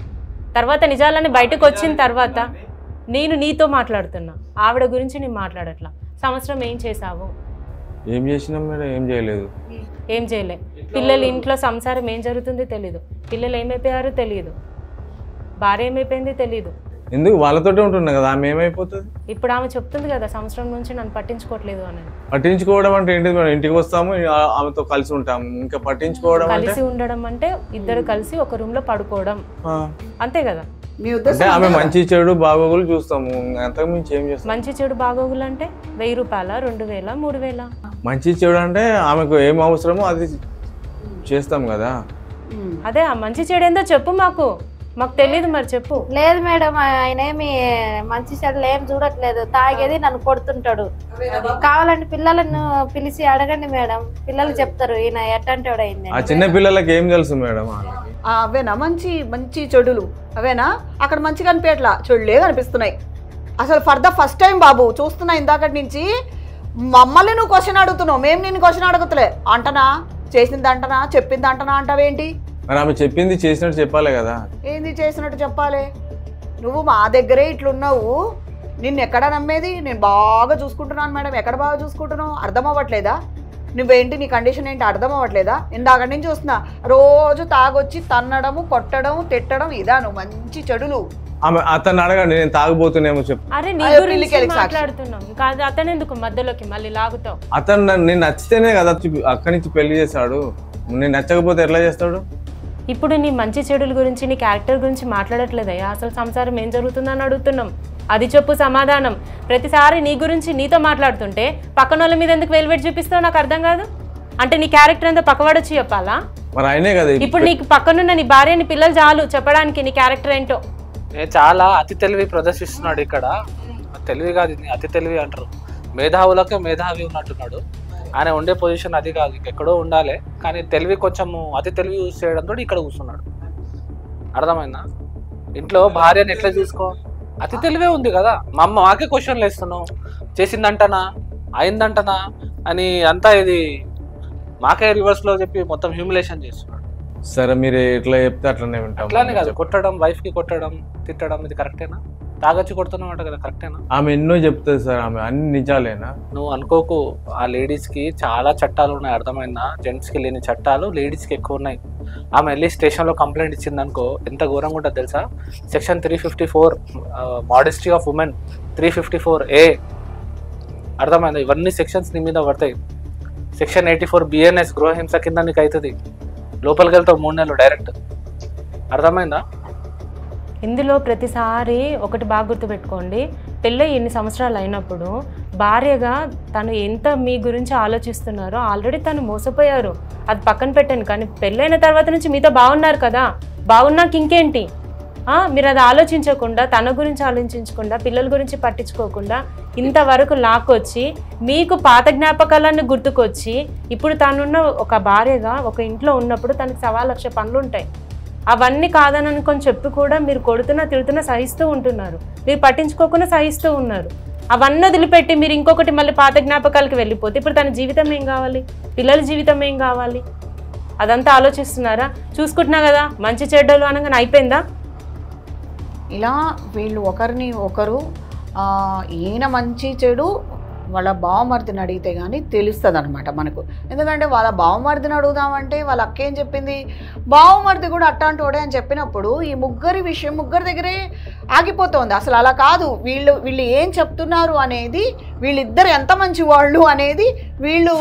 తర్వాత నిజాలని బయటకు వచ్చిన తర్వాత నేను నీతో మాట్లాడుతున్నా, ఆవిడ గురించి నేను మాట్లాడట్లా. సంవత్సరం ఏం చేసావు? ఏం చేసినాం మేడం? ఏం చేయలేదు. ఏం చేయలే. పిల్లలు ఇంట్లో సంసారం ఏం జరుగుతుంది తెలీదు, పిల్లలు ఏమైపోయారో తెలియదు, భార్య ఏమైపోయింది తెలీదు. ఎందుకు? వాళ్ళతోటే ఉంటున్నా కదా, ఆమె ఏమైపోతుంది? ఇప్పుడు ఆమె చెప్తుంది కదా సంవత్సరం నుంచి నన్ను పట్టించుకోవట్లేదు అని. పట్టించుకోవడం అంటే ఏంటి మేడం? ఇంటికి వస్తాము, ఆమెతో కలిసి ఉంటాము. ఇంకా పట్టించుకోవడం కలిసి ఉండడం అంటే ఇద్దరు కలిసి ఒక రూమ్ లో పడుకోవడం, అంతే కదా. మీ అంటే ఉద్దేశం ఆమె మంచి చెడు బాగోగులు చూస్తాము, అంతకు మించి ఏం చేస్తాం? మంచి చెడు బాగోగులు అంటే 1000 రూపాయల, 2000, 3000? మంచి చెడు అంటే ఆమెకు ఏం అవసరమో అది చేస్తాం కదా. అదే ఆ మంచి చెడు ఏందో చెప్పు, మాకు తెలియదు. మరి చెప్పు. లేదు మేడం, ఆయన ఏమి మంచి చెడులు ఏం చూడట్లేదు. తాగేది నన్ను కొడుతుంటాడు. కావాలంటే పిల్లలను పిలిచి అడగండి మేడం, పిల్లలు చెప్తారు ఈయన ఎట్టంటే అయింది. ఆ చిన్న పిల్లలకి ఏం తెలుసు మేడం? అవేనా మంచి చెడులు? అవేనా? అక్కడ మంచిగా అనిపించట్లా, చెడులే కనిపిస్తున్నాయి. అసలు ఫర్ ద ఫస్ట్ టైం బాబు చూస్తున్నా ఇందాకటి నుంచి. మమ్మల్ని నువ్వు క్వశ్చన్ అడుగుతున్నావు, మేము నేను క్వశ్చన్ అడుగుతలే. అంటనా చేసింది అంటనా చెప్పింది అంటనా అంటావేంటి? మరి ఆమె చెప్పింది చేసినట్టు చెప్పాలి కదా. ఏంది చేసినట్టు చెప్పాలి? నువ్వు మా దగ్గరే ఇట్లున్నావు, నిన్ను ఎక్కడ నమ్మేది? నేను బాగా చూసుకుంటున్నాను మేడం. ఎక్కడ బాగా చూసుకుంటున్నావు? అర్థం అవ్వట్లేదా? నువ్వేంటి, నీ కండిషన్ ఏంటి అర్థం అవ్వట్లేదా? ఇందాక నుంచి చూస్తున్నా, రోజు తాగొచ్చి తన్నడము, కొట్టడం, తిట్టడం, ఇదా నువ్వు మంచి చెడులు? ఆమె అతను అడగండి, నేను తాగుబోతున్నామో చెప్పు. అరే నీ గురించి మాట్లాడుతున్నాం కాదు, అతను ఎందుకు మధ్యలోకి మళ్ళీ లాగుతావు? అతను నేను నచ్చితేనే కదా అక్కడి నుంచి పెళ్లి చేశాడు. నేను నచ్చకపోతే ఎట్లా చేస్తాడు? ఇప్పుడు నీ మంచి చెడుల గురించి, నీ క్యారెక్టర్ గురించి మాట్లాడట్లేదయ్యా. అసలు సంసారం ఏం జరుగుతుందని అడుగుతున్నాం, అది చెప్పు సమాధానం. ప్రతిసారి నీ గురించి నీతో మాట్లాడుతుంటే పక్కన వాళ్ళ మీద ఎందుకు వెల్వెట్ చూపిస్తావు నాకు అర్థం కాదు. అంటే నీ క్యారెక్టర్ ఏందో పక్కవాడొచ్చి చెప్పాలా? మరి ఆయనే కదా ఇప్పుడు నీకు పక్కనున్న నీ భార్య, నీ పిల్లలు చాలు చెప్పడానికి నీ క్యారెక్టర్ ఏంటో. చాలా అతి తెలివి ప్రదర్శిస్తున్నాడు ఇక్కడ. తెలివి కాదు, అతి తెలివి అంటారు. మేధావులకే మేధావి ఉన్నట్టున్నాడు. ఆయన ఉండే పొజిషన్ అది కాదు, ఇంకెక్కడో ఉండాలి. కానీ తెలివి కొంచెము అతి తెలివి యూజ్ చేయడంతో ఇక్కడ కూర్చున్నాడు. అర్థమైందా? ఇంట్లో భార్యని ఎట్లా చూసుకో, అతి తెలివే ఉంది కదా. మాకే క్వశ్చన్లు వేస్తున్నావు, చేసిందంటనా అయిందంటనా అని అంతా. ఇది మాకే రివర్స్ లో చెప్పి మొత్తం హ్యూమిలేషన్ చేస్తున్నాడు. సరే మీరు ఎట్లా చెప్తే అట్లనే వింటాం. అట్లానే కాదు, కొట్టడం, వైఫ్ కి కొట్టడం, తిట్టడం, ఇది కరెక్టేనా? తాగొచ్చి కొడుతున్నావు కదా, కరెక్టేనా? ఆమె ఎన్నో చెప్తుంది సార్, ఆమె అన్ని నిజాలేనా? నువ్వు అనుకోకు, ఆ లేడీస్ కి చాలా చట్టాలు ఉన్నాయి, అర్థమైందా? జెంట్స్ కి లేని చట్టాలు లేడీస్ కి ఎక్కువ ఉన్నాయి. ఆమె వెళ్ళి స్టేషన్ లో కంప్లైంట్ ఇచ్చింది అనుకో, ఎంత ఘోరంగా ఉంటుంది తెలుసా? Section 354 modesty of women, 354A, అర్థమైందా? ఇవన్నీ సెక్షన్స్ నీ మీద పడతాయి. సెక్షన్ 84 BNS గృహహింస కింద నీకు అవుతుంది. లోపలికి వెళ్తావు 3 నెలలు డైరెక్ట్. అర్థమైందా? ఇందులో ప్రతిసారి ఒకటి బాగా గుర్తుపెట్టుకోండి, పెళ్ళై ఎన్ని సంవత్సరాలు అయినప్పుడు భార్యగా తను ఎంత మీ గురించి ఆలోచిస్తున్నారో ఆల్రెడీ తను మోసపోయారు, అది పక్కన పెట్టండి. కానీ పెళ్ళైన తర్వాత నుంచి మీతో బాగున్నారు కదా, బాగున్నాక ఇంకేంటి? మీరు అది ఆలోచించకుండా, తన గురించి ఆలోచించకుండా, పిల్లల గురించి పట్టించుకోకుండా ఇంతవరకు లాక్కొచ్చి మీకు పాత జ్ఞాపకాలన్నీ గుర్తుకొచ్చి ఇప్పుడు తనున్న ఒక భార్యగా ఒక ఇంట్లో ఉన్నప్పుడు తనకి 1,00,000 పనులు ఉంటాయి. అవన్నీ కాదని అనుకొని చెప్పి కూడా మీరు కొడుతున్నా తిడుతున్నా సహిస్తూ ఉంటున్నారు, మీరు పట్టించుకోకుండా సహిస్తూ ఉన్నారు. అవన్నీ వదిలిపెట్టి మీరు ఇంకొకటి మళ్ళీ పాత జ్ఞాపకాలకి వెళ్ళిపోతే ఇప్పుడు తన జీవితం ఏం కావాలి, పిల్లల జీవితం ఏం కావాలి, అదంతా ఆలోచిస్తున్నారా? చూసుకుంటున్నా కదా మంచి చెడ్డలు అనగానే అయిపోయిందా? ఇలా వీళ్ళు ఒకరిని ఒకరు ఈయన మంచి చెడు వాళ్ళ బావమరిదిని అడిగితే కానీ తెలుస్తుంది అనమాట మనకు. ఎందుకంటే వాళ్ళ బావమరిదిని అడుగుదామంటే వాళ్ళ అక్క ఏం చెప్పింది, బావమరిది కూడా అట్టాంటి వాడే అని చెప్పినప్పుడు ఈ ముగ్గురి విషయం ముగ్గురి దగ్గరే ఆగిపోతుంది. అసలు అలా కాదు, వీళ్ళు ఏం చెప్తున్నారు అనేది, వీళ్ళిద్దరు ఎంత మంచి వాళ్ళు అనేది వీళ్ళు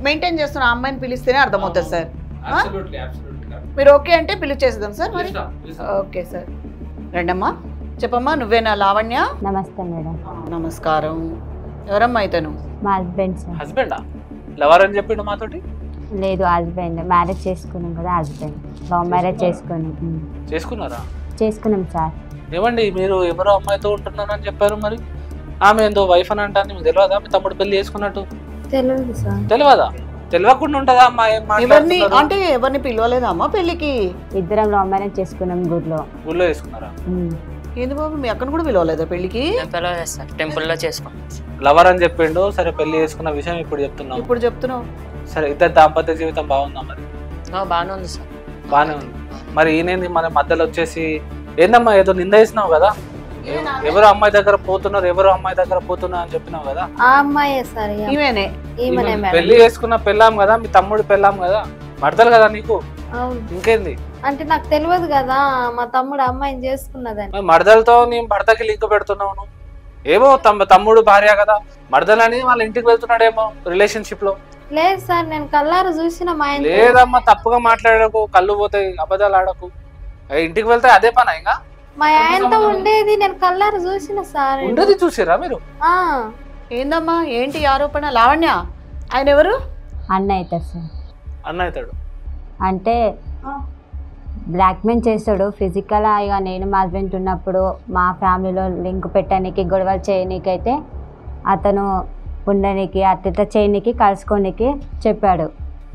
మెయింటైన్ చేస్తున్న అమ్మాయిని పిలిస్తేనే అర్థమవుతుంది సార్. మీరు ఓకే అంటే పిలిచేద్దాం సార్ మరి. ఓకే సార్, రండమ్మా. చెప్పమ్మా, నువ్వేనా లావణ్య? నమస్తే మేడం. నమస్కారం. ఎవరమ్మా ఇతను? మా హస్బెండ్ సార్. హస్బెండా? లవర్ అని చెప్పిండు మాతోటి. లేదు హస్బెండ్, మ్యారేజ్ చేసుకున్నాం కదా హస్బెండ్, లవ్ మ్యారేజ్ చేసుకున్నాం. చేసుకున్నారా? చేసుకున్నాం సార్. ఏమండి మీరు ఎవరో అమ్మాయితో ఉంటున్నానని చెప్పారు, మరి ఆమె ఏందో వైఫ్ అని అంటాను, మీకు తెలియదా మీ తమ్ముడు పెళ్లి చేసుకున్నట్టు? తెలియదు సార్. తెలియదా? తెలియకుండా ఉంటుందా అమ్మా? ఏం ఎవరిని మాట్లాడుతున్నారు? అంటే ఎవరిని పిలవలేదమ్మా పెళ్లికి? ఇద్దరం లవ్ మ్యారేజ్ చేసుకున్నాం గుడిలో. ఊళ్ళో చేసుకున్నారా? ఏంది బాబు మీ అక్కను కూడా పిలవలేదా పెళ్లికి? నేను పిలవలేదు సార్, టెంపుల్లో చేసుకున్నాను. లవర్ అని చెప్పిండు, సరే పెళ్లి చేసుకున్న విషయం ఇప్పుడు చెప్తున్నాం. ఇప్పుడు చెప్తున్నావు. సరే ఇద్దరు దాంపత్య జీవితం బాగుందా మరి? బాగానే ఉంది సార్. బాగానే ఉంది. మరి ఈయనేంది మన మధ్యలో వచ్చేసి ఏందమ్మా ఏదో నింద వేసినావు కదా, ఎవరు అమ్మాయి దగ్గర పోతున్నారు ఎవరు అమ్మాయి దగ్గర పోతున్నారు అని చెప్పినావు కదా? ఆ అమ్మాయే సార్. ఈమెనే ఈమెనే మేడం. పెళ్లి చేసుకున్న పెళ్ళాం కదా, మీ తమ్ముడు పెళ్ళాం కదా, మడతలు కదా నీకు, అవును. ఇంకేంది? అంటే నాకు తెలియదు కదా మా తమ్ముడు అమ్మాయిని చేసుకున్నదని. మరి మడదలతో నేను భర్తకి లింక్ పెడుతున్నావు నువ్వు. ఏమో తమ్ముడు భార్య కదా, మడదలని వాళ్ళ ఇంటికి వెళ్తున్నాడేమో రిలేషన్షిప్ లో. లేదు సార్, నేను కల్లారు చూసిన మా ఇంట్లో. లేదమ్మా తప్పుగా మాట్లాడకు, కళ్ళు పోతాయి, అబద్ధాలు ఆడకు. ఇంటికి వెళ్తే అదే పని ఇంకా మా ఆయనతో ఉండేది నేను కల్లారు చూసిన సార్. ఉండేది చూసిరా మీరు? ఆ ఏందమ్మా ఏంటి ఆరోపణ? లావణ్య ఆయన ఎవరు? అన్న అవుతాడు సార్. అన్న అవుతాడు అంటే బ్లాక్మెయిల్ చేస్తాడు ఫిజికల్. ఇక నేను మా హస్బెండ్ ఉన్నప్పుడు మా ఫ్యామిలీలో లింక్ పెట్టడానికి, గొడవలు చేయనీకైతే అతను ఉండడానికి, అట్లా చేయనీకి, కలుసుకోనికి చెప్పాడు.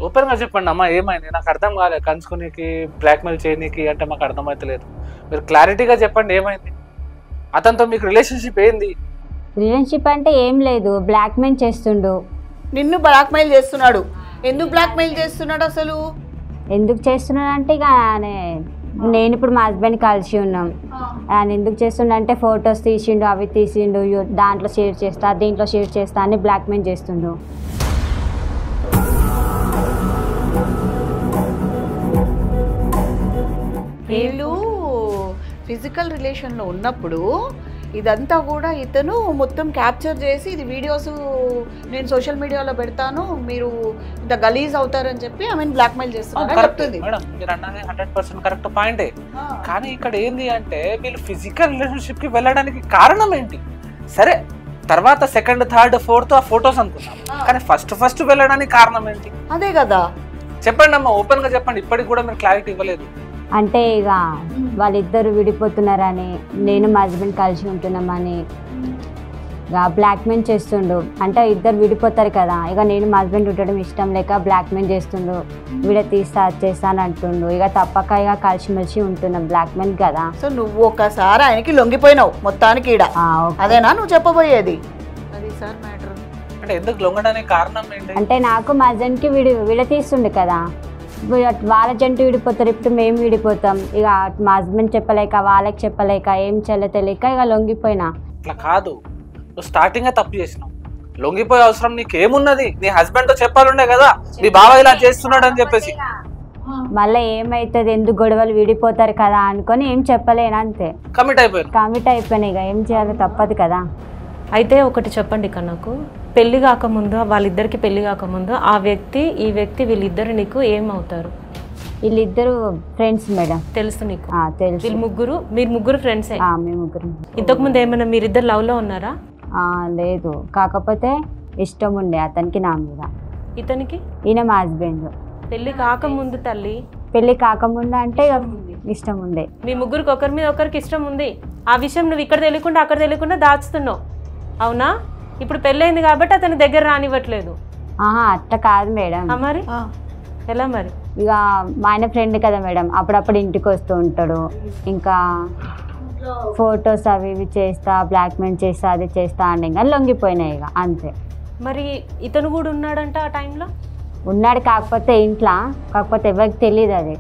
ఓపెన్ గా చెప్పండి అమ్మా, ఏమైంది? నాకు అర్థం కాలేదు. కలుసుకునేకి బ్లాక్మెయిల్ చేయనీకి అంటే మాకు అర్థమైతలేదు. మీరు క్లారిటీగా చెప్పండి ఏమైంది? అతనితో మీకు రిలేషన్షిప్ ఏంది? రిలేషన్షిప్ అంటే ఏం లేదు, బ్లాక్మెయిల్ చేస్తుండు. నిన్ను బ్లాక్మెయిల్ చేస్తున్నాడు. ఎందుకు బ్లాక్మెయిల్ చేస్తున్నాడు అసలు? ఎందుకు చేస్తున్నాడు అంటే ఇక నేను ఇప్పుడు మా హస్బెండ్ కలిసి ఉన్నాం. ఆయన ఎందుకు చేస్తుండే అంటే ఫొటోస్ తీసిండు, అవి తీసిండు, దాంట్లో షేర్ చేస్తా, దీంట్లో షేర్ చేస్తా అని బ్లాక్మెయిల్ చేస్తుండు. వీళ్ళు ఫిజికల్ రిలేషన్లో ఉన్నప్పుడు ఇదంతా కూడా ఇతను మొత్తం క్యాప్చర్ చేసి ఇది వీడియోస్ నేను సోషల్ మీడియాలో పెడతాను, మీరు ఇంత గలీజ్ అవుతారని చెప్పి ఆమెను బ్లాక్మెయిల్ చేస్తున్నారు చెప్తుంది. మేడం మీరు అన్నది 100% కరెక్ట్ పాయింటే. కానీ ఇక్కడ ఏంది అంటే వీళ్ళు ఫిజికల్ రిలేషన్షిప్ కి వెళ్ళడానికి కారణం ఏంటి? సరే తర్వాత సెకండ్ థర్డ్ ఫోర్త్ ఆ ఫొటోస్ అనుకున్నాం, కానీ ఫస్ట్ వెళ్ళడానికి కారణం ఏంటి? అదే కదా చెప్పండి అమ్మా, ఓపెన్ గా చెప్పండి. ఇప్పటికి కూడా మీరు క్లారిటీ ఇవ్వలేదు. అంటే ఇక వాళ్ళిద్దరు విడిపోతున్నారని, నేను మా హస్బెండ్ కలిసి ఉంటున్నామని ఇక బ్లాక్మెయిల్ చేస్తుండు. అంటే ఇద్దరు విడిపోతారు కదా, ఇక నేను మా హస్బెండ్ ఉండడం ఇష్టం లేక బ్లాక్మెయిల్ చేస్తుండు. వీడియో తీస్తా చేస్తాను అంటుండు. ఇక తప్పక ఇక కలిసిమెలిసి ఉంటున్నాం, బ్లాక్మెయిల్ కదా. సో నువ్వు ఒకసారి ఆయనకి లొంగిపోయినావు మొత్తానికి ఈడ, అదేనా నువ్వు చెప్పబోయేది? అది సార్ మ్యాటర్. అంటే ఎందుకు లొంగడానికి కారణం ఏంటి? అంటే నాకు మా హస్బెండ్కి విడతీస్తుండు కదా, వాళ్ళ జంట విడిపోతారు, ఇప్పుడు మేము విడిపోతాం. ఇక మా హస్బెండ్ చెప్పలేక, వాళ్ళకి చెప్పలేక, ఏం తెలియక ఇక లొంగిపోయినా. అట్లా కాదు, నువ్వు స్టార్టింగ్ తప్పు చేసినావు. లొంగిపోయే అవసరం నీకేమున్నది? నీ హస్బెండ్ తో చెప్పాలుండే కదా మీ బావ ఇలా చేస్తున్నాడు అని చెప్పేసి. మళ్ళీ ఏమైతుంది, ఎందుకు గొడవలు విడిపోతారు కదా అనుకొని ఏం చెప్పలేను, అంతే కమిట్ అయిపోయినాయి. ఇక ఏం చేయాలో తప్పదు కదా. అయితే ఒకటి చెప్పండి ఇక, నాకు పెళ్లి కాకముందు, వాళ్ళిద్దరికి పెళ్లి కాకముందు ఆ వ్యక్తి ఈ వ్యక్తి వీళ్ళిద్దరు నీకు ఏమవుతారు? వీళ్ళిద్దరు ఫ్రెండ్స్ మేడం. తెలుసు నీకు? తెలుసు. మీరు ముగ్గురు ఫ్రెండ్సే? మేము ముగ్గురు. ఇంతకుముందు ఏమైనా మీరిద్దరు లవ్ లో ఉన్నారా? లేదు, కాకపోతే ఇష్టం ఉండే అతనికి నా మీద. ఇతనికి? ఈయన మా హస్బెండ్. పెళ్లి కాకముందు తల్లి? పెళ్లి కాకముందు అంటే ఇష్టం ఉండే. మీ ముగ్గురికి ఒకరి మీద ఒకరికి ఇష్టం ఉంది. ఆ విషయం నువ్వు ఇక్కడ తెలియకుండా అక్కడ తెలియకుండా దాచుతున్నావు, అవునా? ఇప్పుడు పెళ్ళైంది కాబట్టి అతని దగ్గర రానివ్వట్లేదు. అట్లా కాదు మేడం. మరి ఎలా మరి? ఇక మా ఆయన ఫ్రెండ్ కదా మేడం, అప్పుడప్పుడు ఇంటికి వస్తూ ఉంటాడు. ఇంకా ఫొటోస్ అవి ఇవి చేస్తా, బ్లాక్మెయిల్ చేస్తా, అది చేస్తా అంటే ఇంకా లొంగిపోయినాయి ఇక అంతే. మరి ఇతను కూడా ఉన్నాడంట ఆ టైంలో? ఉన్నాడు, కాకపోతే ఇంట్లో, కాకపోతే ఎవరికి తెలియదు. అది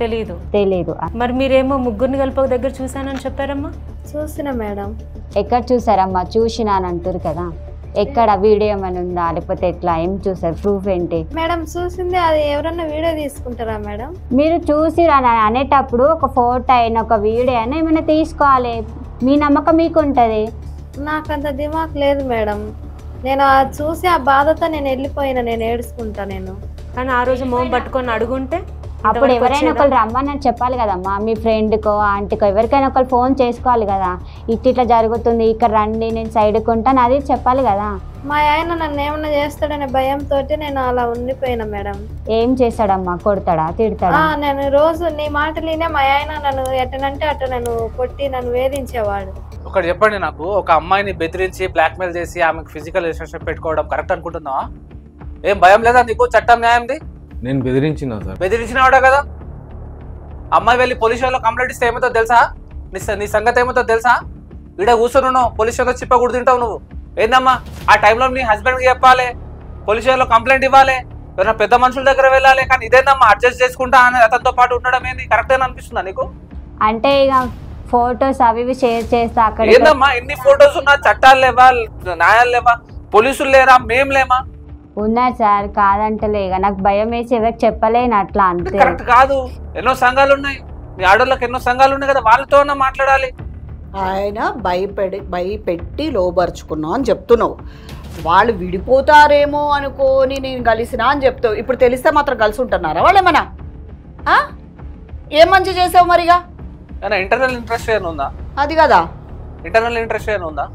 తెలీదు. మరి మీరేమో ముగ్గురిని కలిపి ఒక దగ్గర చూసానని చెప్పారమ్మా? చూసిన మేడం. ఎక్కడ చూసారమ్మా? చూసినానంటారు కదా, ఎక్కడ వీడియో ఏమైనా ఉందా లేకపోతే ఎట్లా, ఏం చూసారు? ప్రూఫ్ ఏంటి మేడం? చూసింది అది ఎవరన్నా వీడియో తీసుకుంటారా మేడం? మీరు చూసి అనేటప్పుడు ఒక ఫోటో అయినా ఒక వీడియో అయినా ఏమైనా తీసుకోవాలి, మీ నమ్మకం మీకు ఉంటుంది. నాకు అంత దిమాక్ లేదు మేడం. నేను అది చూసి ఆ బాధతో నేను వెళ్ళిపోయినా, నేను ఏడుచుకుంటా నేను. కానీ ఆ రోజు మొహం పట్టుకొని అడుగుంటే అప్పుడు ఎవరైనా ఒకరు రమ్మని చెప్పాలి కదమ్మా, మీ ఫ్రెండ్కో ఆంటీకో ఎవరికైనా ఒకరు ఫోన్ చేసుకోవాలి కదా, ఇట్లా జరుగుతుంది ఇక్కడ రండి నేను సైడ్కి ఉంటాను అది చెప్పాలి కదా. మా ఆయన నన్ను ఏమన్నా చేస్తాడనే భయంతో నేను అలా ఉండిపోయినా మేడం. ఏం చేస్తాడమ్మా, కొడతాడా తిడతాడా? నేను రోజు నీ మాటలినే మా ఆయన నన్ను ఎట్టనంటే అట్ట నన్ను కొట్టి నన్ను వేధించేవాడు. ఒకటి చెప్పండి నాకు, ఒక అమ్మాయిని బెదిరించి బ్లాక్మెయిల్ చేసి ఆమెకు ఫిజికల్ రిలేషన్షిప్ పెట్టుకోవడం కరెక్ట్ అనుకుంటున్నావా? ఏం భయం లేదా నీకు? చట్టం న్యాయంది. నేను బెదిరించినా సార్. బెదిరించినవాడే కదా. అమ్మాయి వెళ్ళి పోలీస్ స్టేషన్లో కంప్లైంట్ ఇస్తే ఏమవుతుందో తెలుసా? నీ సంగతి ఏమవుతుందో తెలుసా? ఈడ కూర్చొని పోలీస్ స్టేషన్లో చిప్ప తింటావు నువ్వు. ఏందమ్మా ఆ టైంలో నీ హస్బెండ్కి చెప్పాలి, పోలీస్ స్టేషన్లో కంప్లైంట్ ఇవ్వాలి, ఎవరైనా పెద్ద మనుషుల దగ్గర వెళ్ళాలి. కానీ ఇదేందమ్మా అడ్జస్ట్ చేసుకుంటా అని అతనితో పాటు ఉండడం ఏంది కరెక్ట్ అని అనిపిస్తుందా నీకు? అంటే ఇక ఫొటోస్ అవి ఇవి షేర్ చేస్తా అక్కడ. ఏందమ్మా ఇన్ని ఫొటోస్ ఉన్నా చట్టాలు లేవా, న్యాయాలు లేవా, పోలీసులు లేరా, మేం లేమా? ఉన్నారు సార్, కాదంటలే, ఇక నాకు భయం వేసి ఎవరికి చెప్పలేను అట్లా అంతే. కరెక్ట్ కాదు. ఎన్నో సంఘాలు ఉన్నాయి, మీ ఆడోళ్ళకి ఎన్నో సంఘాలు ఉన్నాయి కదా, వాళ్ళతో మాట్లాడాలి. ఆయన భయపెట్టి లోబరుచుకున్నావు అని చెప్తున్నావు. వాళ్ళు విడిపోతారేమో అనుకోని నేను కలిసినా అని చెప్తావు. ఇప్పుడు తెలిస్తే మాత్రం కలిసి ఉంటున్నారా వాళ్ళు ఏమన్నా? ఏం మంచి చేసావు మరిగా? ఇంటర్నల్ ఇంట్రెస్ట్ ఏమైనా ఉందా? అది కదా ఇంటర్నల్ ఇంట్రెస్ట్ ఏమైనా ఉందా?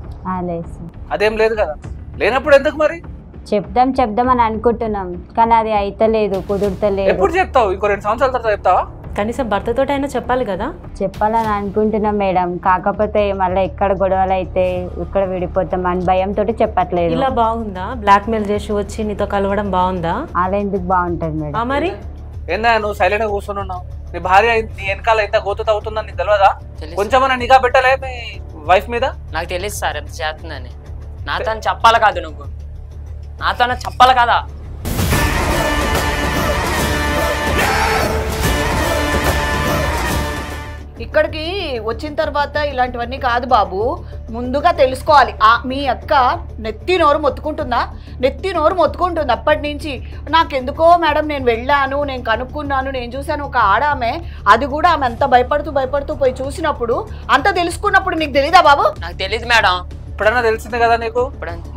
అదేం లేదు కదా. లేనప్పుడు ఎందుకు మరి? చెప్దాం అని అనుకుంటున్నాం కానీ అది అయితలేదు, కుదురుతలేదు. ఎప్పుడు చెప్తావు? ఇంకో 2 సంవత్సరాల తర్వాత చెప్తావా? కనీసం భర్తతో అయినా చెప్పాలి కదా. చెప్పాలని అనుకుంటున్నాం మేడం, కాకపోతే మళ్ళీ ఎక్కడ గొడవలు అయితే ఇక్కడ విడిపోతాం అని భయంతో చెప్పట్లేదు. ఇలా బాగుందా? బ్లాక్మెయిల్ చేసి వచ్చి నీతో కలవడం బాగుందా? అలా ఎందుకు బాగుంటది మేడం? మరి ఏందా నువ్వు సైలెంట్ గా కూర్చున్నావు? నీ భార్య నీ వెనకాల ఎంత గోతు అవుతుందని నీకు తెలియదా? కొంచెమన్నా నిఘా పెట్టలే మీ వైఫ్ మీద? నాకు తెలియదు సార్ ఎంత చేస్తుందని. నాతో చెప్పాలి కాదు, నువ్వు నాతో చెప్పాలి కదా. ఇక్కడికి వచ్చిన తర్వాత ఇలాంటివన్నీ కాదు బాబు, ముందుగా తెలుసుకోవాలి. మీ అక్క నెత్తి నోరు మొత్తుకుంటుందా అప్పటి నుంచి. నాకెందుకో మేడం నేను వెళ్ళాను, నేను కనుక్కున్నాను, నేను చూశాను ఒక ఆడామె, అది కూడా ఆమె అంత భయపడుతూ పోయి చూసినప్పుడు అంత తెలుసుకున్నప్పుడు నీకు తెలీదా బాబు? నాకు తెలియదు మేడం. ఇప్పుడన్నా తెలిసింది కదా నీకు.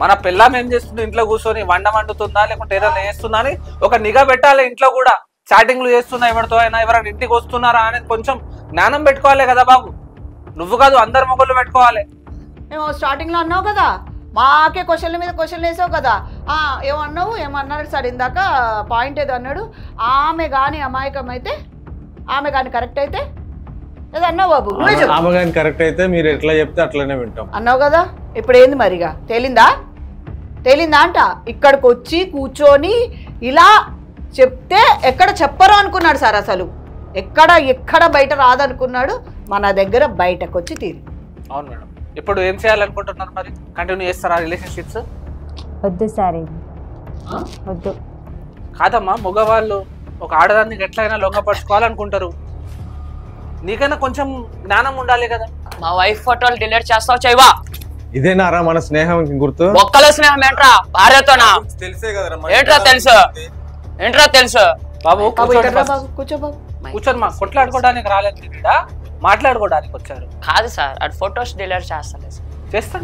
మన పిల్లం ఏం చేస్తుంది, ఇంట్లో కూర్చొని వండుతుందా లేకుంటే ఏదైనా చేస్తుందా అని ఒక నిఘా పెట్టాలి. ఇంట్లో కూడా చాటింగ్లు చేస్తున్నా ఎవరితో అయినా, ఎవరైనా ఇంటికి వస్తున్నారా అనేది కొంచెం జ్ఞానం పెట్టుకోవాలి కదా బాబు. నువ్వు కాదు అందరు మొగళ్ళు పెట్టుకోవాలి. మేము స్టార్టింగ్లో అన్నావు కదా, మాకే క్వశ్చన్ల మీద క్వశ్చన్లు వేసావు కదా. ఏమన్నాడు సార్ ఇందాక పాయింట్ ఏదో అన్నాడు, ఆమె కానీ అమాయకం అయితే, ఆమె కానీ కరెక్ట్ అయితే ఏదో అన్నావు బాబు. ఆమె కానీ కరెక్ట్ అయితే మీరు ఎట్లా చెప్తే అట్లనే వింటాం అన్నావు కదా. ఇప్పుడు ఏంది మరిగా తేలిందా అంట? ఇక్కడికి వచ్చి కూర్చొని ఇలా చెప్తే ఎక్కడ చెప్పరు అనుకున్నాడు సార్, అసలు ఎక్కడ బయట రాదనుకున్నాడు, మన దగ్గర బయటకు వచ్చి తీరు. అవును మేడం. ఇప్పుడు ఏం చేయాలనుకుంటున్నారు మరి? కంటిన్యూ చేస్తారా రిలేషన్షిప్స్? వద్దు సార్, వద్దు. కాదమ్మా, మగవాళ్ళు ఒక ఆడదాన్ని ఎట్లయినా లొంగపరుచుకోవాలనుకుంటారు. నీకైనా కొంచెం జ్ఞానం ఉండాలి కదా. మా వైఫ్ ఫోటోలు డిలీట్ చేస్తావు చేయవా? ఇదేనారా మన స్నేహం గుర్తు? ఒక్కల స్నేహం ఏంట్రా? భార్యతోనా? తెలిసే కదా ఏంట్రా తెలుసు బాబు? కూర్చో బాబు. కూర్చొని మా కొట్లాడుకోవడానికి రాలేదు, మాట్లాడుకోవడానికి వచ్చారు. కాదు సార్, అది ఫొటోస్ డిలీట్ చేస్తలేదు.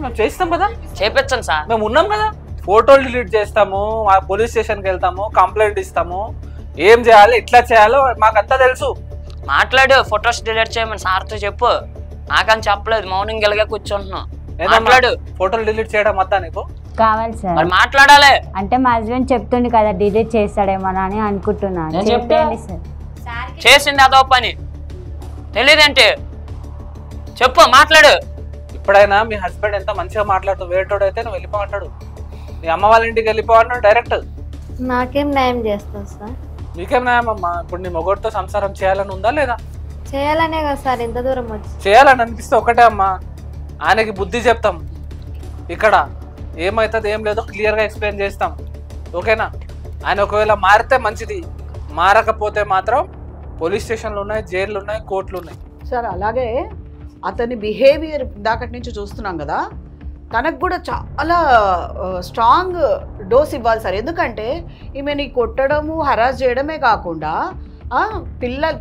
మేము చేస్తాం కదా, చేపించండి సార్. మేము ఉన్నాం కదా. ఫోటోలు డిలీట్ చేస్తాము, పోలీస్ స్టేషన్కి వెళ్తాము, కంప్లైంట్ ఇస్తాము, ఏం చేయాలి ఎట్లా చేయాలో మాకంతా తెలుసు. మాట్లాడు, ఫొటోస్ డిలీట్ చేయమని సార్తో చెప్పు. నాకని చెప్పలేదు, మౌనంగా గెలగా కూర్చుంటున్నాను. మాట్లాడు. ఫోటోలు డిలీట్ చేయడం వద్దా నీకు? కావాలి సార్. మరి మాట్లాడాలి. అంటే మా హస్బెండ్ చెప్తుండే కదా డిలీట్ చేస్తాడేమో అని అనుకుంటున్నాను. చెప్పండి సార్. చేసింది అదో పని తెలియదేంటి? చెప్పు, మాట్లాడు. ఇప్పుడైనా మీ హస్బెండ్ ఎంత మంచిగా మాట్లాడుతూ వేటోడు అయితే నువ్వు వెళ్ళిపోమంటాడు, నీ అమ్మ వాళ్ళ ఇంటికి వెళ్ళిపోవన్నాడు డైరెక్ట్. నాకేం న్యాయం చేస్తావు సార్? నీకేం న్యాయం అమ్మా? ఇప్పుడు నీ మొగడితో సంసారం చేయాలని ఉందా లేదా? చేయాలనే కదా సార్ ఇంత దూరం వచ్చి. చేయాలని అనిపిస్తే ఒకటే అమ్మా, ఆయనకి బుద్ధి చెప్తాం. ఇక్కడ ఏమవుతుంది ఏం లేదో క్లియర్గా ఎక్స్ప్లెయిన్ చేస్తాం, ఓకేనా? ఆయన ఒకవేళ మారితే మంచిది, మారకపోతే మాత్రం పోలీస్ స్టేషన్లు ఉన్నాయి, జైళ్ళు ఉన్నాయి, కోర్టులు ఉన్నాయి. సార్ అలాగే అతని బిహేవియర్ దాకటి నుంచి చూస్తున్నాం కదా, తనకు కూడా చాలా స్ట్రాంగ్ డోస్ ఇవ్వాలి సార్. ఎందుకంటే ఈమెని కొట్టడము, హరాస్ చేయడమే కాకుండా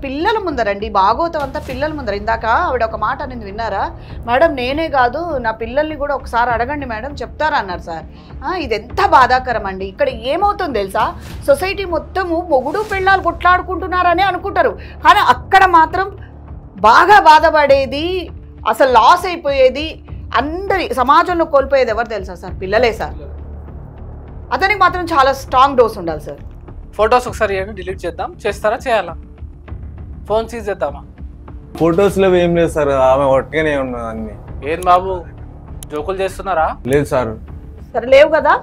పిల్లల ముందరండి, భాగవతం అంతా పిల్లల ముందర. ఇందాక ఆవిడ ఒక మాట అనేది విన్నారా మేడం, నేనే కాదు నా పిల్లల్ని కూడా ఒకసారి అడగండి మేడం చెప్తారా అన్నారు సార్. ఇది ఎంత బాధాకరం అండి. ఇక్కడ ఏమవుతుంది తెలుసా, సొసైటీ మొత్తము మొగుడు పిల్లలు కొట్లాడుకుంటున్నారని అనుకుంటారు, కానీ అక్కడ మాత్రం బాగా బాధపడేది, అసలు లాస్ అయిపోయేది, అందరి సమాజంలో కోల్పోయేది ఎవరు తెలుసా సార్? పిల్లలే సార్. అతనికి మాత్రం చాలా స్ట్రాంగ్ డోస్ ఉండాలి సార్. ఫొటోస్ ఒకసారి డిలీట్ చేద్దాం, చేస్తారా చేయాలా? ఫోన్ సీజ్ చేద్దామా? ఫొటోస్లో ఏం లేదు సార్, ఆమె ఒట్టుగానే ఉన్నది అన్ని. ఏం బాబు జోకులు చేస్తున్నారా? లేదు సార్. సరే లేవు కదా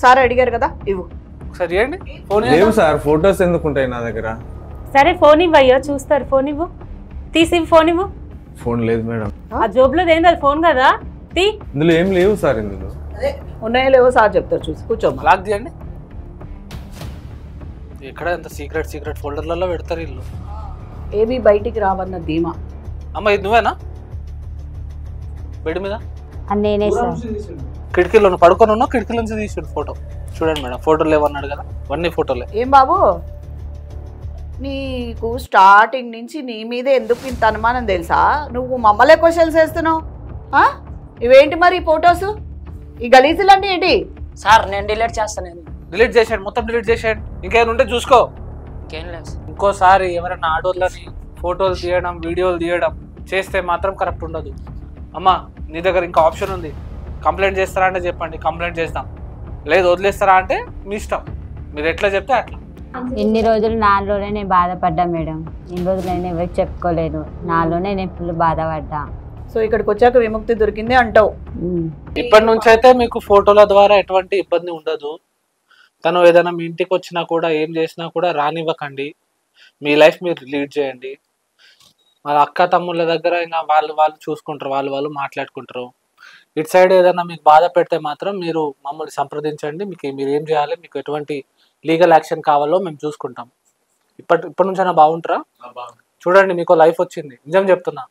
సార్, అడిగారు కదా, ఇవ్వు ఒకసారి చేయండి. ఫోన్ లేవు సార్, ఫొటోస్ ఎందుకు ఉంటాయి నా దగ్గర? సరే ఫోన్ ఇవ్వయ్యో, చూస్తారు. ఫోన్ ఇవ్వు, తీసి ఫోన్ ఇవ్వు. ఫోన్ లేదు మేడం. ఆ జోబులో ఏంది అది? ఫోన్ కదా, తీ. ఇందులో ఏం లేవు సార్. ఇందులో ఉన్నాయో లేవో సార్ చెప్తారు, చూసి కూర్చోమ్మా. లాక్ తీయండి. ఎక్కడ ఎంత సీక్రెట్ ఫోల్డర్లలో పెడతారు వీళ్ళు. ఏవి బయటికి రావన్న ధీమా. అమ్మ ఇది నువ్వేనా బెడ్ మీద? నేనే సార్. కిటికీలో పడుకొని ఉన్నావు, కిటికీ నుంచి తీసి ఫోటో చూడండి మేడం. ఫోటోలు లేవన్నాడు కదా, అన్ని ఫోటోలే. ఏం బాబు నీకు స్టార్టింగ్ నుంచి నీ మీద ఎందుకు ఇంత అనుమానం తెలుసా? నువ్వు మమ్మల్ని క్వశ్చన్స్ వేస్తున్నావు. ఇవేంటి మరి ఈ ఫొటోస్, ఈ గలీజులన్నీ ఏంటి? సార్ నేను డిలీట్ చేస్తాను. డిలీట్ చేసేయండి, మొత్తం డిలీట్ చేసేయండి. ఇంకేమైనా ఉంటే చూసుకో. ఇంకేం లేదు. ఇంకోసారి ఎవరైనా ఆడోళ్ళని ఫోటోలు తీయడం, వీడియోలు తీయడం చేస్తే మాత్రం కరెక్ట్ ఉండదు. అమ్మా నీ దగ్గర ఇంకా ఆప్షన్ ఉంది. కంప్లైంట్ చేస్తారా అంటే చెప్పండి, కంప్లైంట్ చేస్తాం. లేదు వదిలేస్తారా అంటే మీ ఇష్టం, మీరు ఎట్లా చెప్తే అట్లా. ఇన్ని రోజులు నాలోనే నేను బాధపడ్డా మేడం. ఇన్ని రోజులు నేను ఎవరికి చెప్పుకోలేదు, నాలోనే నేను ఫుల్ బాధపడ్డా. సో ఇక్కడికి వచ్చాక విముక్తి దొరికింది అంటావు. ఇప్పటి నుంచి అయితే మీకు ఫోటోల ద్వారా ఎటువంటి ఇబ్బంది ఉండదు. తను ఏదైనా మీ ఇంటికి వచ్చినా కూడా ఏం చేసినా కూడా రానివ్వకండి. మీ లైఫ్ మీరు లీడ్ చేయండి. వాళ్ళ అక్క తమ్ముళ్ళ దగ్గర ఇంకా వాళ్ళు చూసుకుంటారు, వాళ్ళు మాట్లాడుకుంటారు. ఇటు సైడ్ ఏదైనా మీకు బాధ పెడితే మాత్రం మీరు మమ్మల్ని సంప్రదించండి. మీరు ఏం చేయాలి, మీకు ఎటువంటి లీగల్ యాక్షన్ కావాలో మేము చూసుకుంటాం. ఇప్పటి నుంచి అయినా బాగుంటారా? చూడండి మీకు లైఫ్ వచ్చింది, నిజం చెప్తున్నా.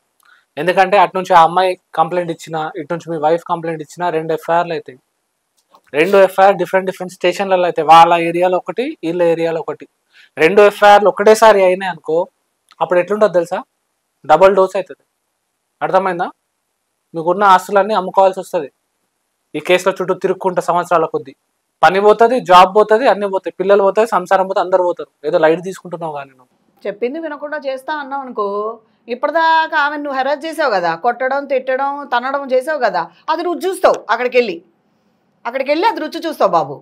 ఎందుకంటే అటు నుంచి ఆ అమ్మాయి కంప్లైంట్ ఇచ్చినా, ఇటు నుంచి మీ వైఫ్ కంప్లైంట్ ఇచ్చినా 2 ఎఫ్ఐఆర్లు అవుతాయి. 2 ఎఫ్ఐఆర్ డిఫరెంట్ స్టేషన్లలో అయితే, వాళ్ళ ఏరియాలో ఒకటి, వీళ్ళ ఏరియాలో ఒకటి. 2 ఎఫ్ఐఆర్లు ఒకటేసారి అయినాయి అనుకో, అప్పుడు ఎట్లుంటుంది తెలుసా? డబల్ డోస్ అవుతుంది. అర్థమైందా? మీకున్న ఆస్తులన్నీ అమ్ముకోవాల్సి వస్తుంది. ఈ కేసులో చుట్టూ తిరుక్కుంటే సంవత్సరాల కొద్దీ పని పోతుంది, జాబ్ పోతుంది, అన్ని పోతాయి, పిల్లలు పోతాయి, సంసారం పోతే అందరు పోతారు. ఏదో లైట్ తీసుకుంటున్నావు కానీ నువ్వు చెప్పింది వినకుండా చేస్తా అన్నావు అనుకో, ఇప్పటిదాకా ఆమె నువ్వు హెరాస్ చేసావు కదా, కొట్టడం తిట్టడం తనడం చేసావు కదా, అది రుచి చూస్తావు. అక్కడికి వెళ్ళి అది రుచి చూస్తావు బాబు.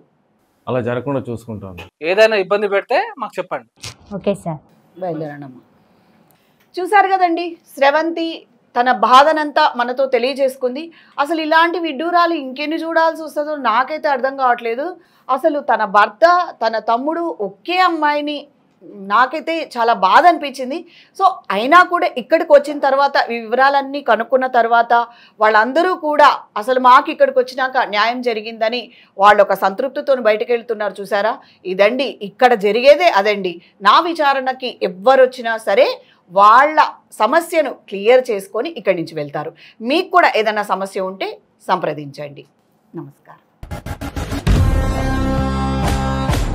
అలా జరగకుండా చూసుకుంటాను. ఏదైనా ఇబ్బంది పెడితే మాకు చెప్పండి. Okay sir. బయలుదేరండమ్మా. చూసారు కదండి, స్రవంతి తన బాధనంతా మనతో తెలియజేసుకుంది. అసలు ఇలాంటి విడ్డూరాలు ఇంకెన్ని చూడాల్సి వస్తుందో నాకైతే అర్థం కావట్లేదు. అసలు తన భర్త తన తమ్ముడు ఒకే అమ్మాయిని, నాకైతే చాలా బాధ అనిపించింది. సో అయినా కూడా ఇక్కడికి వచ్చిన తర్వాత వివరాలన్నీ కనుక్కున్న తర్వాత వాళ్ళందరూ కూడా అసలు మాకు ఇక్కడికి వచ్చినాక న్యాయం జరిగిందని వాళ్ళు ఒక సంతృప్తితో బయటకు వెళ్తున్నారు. చూసారా, ఇదండి ఇక్కడ జరిగేదే అదండి. నా విచారణకి ఎవ్వరు వచ్చినా సరే వాళ్ళ సమస్యను క్లియర్ చేసుకొని ఇక్కడి నుంచి వెళ్తారు. మీకు కూడా ఏదైనా సమస్య ఉంటే సంప్రదించండి. నమస్కారం.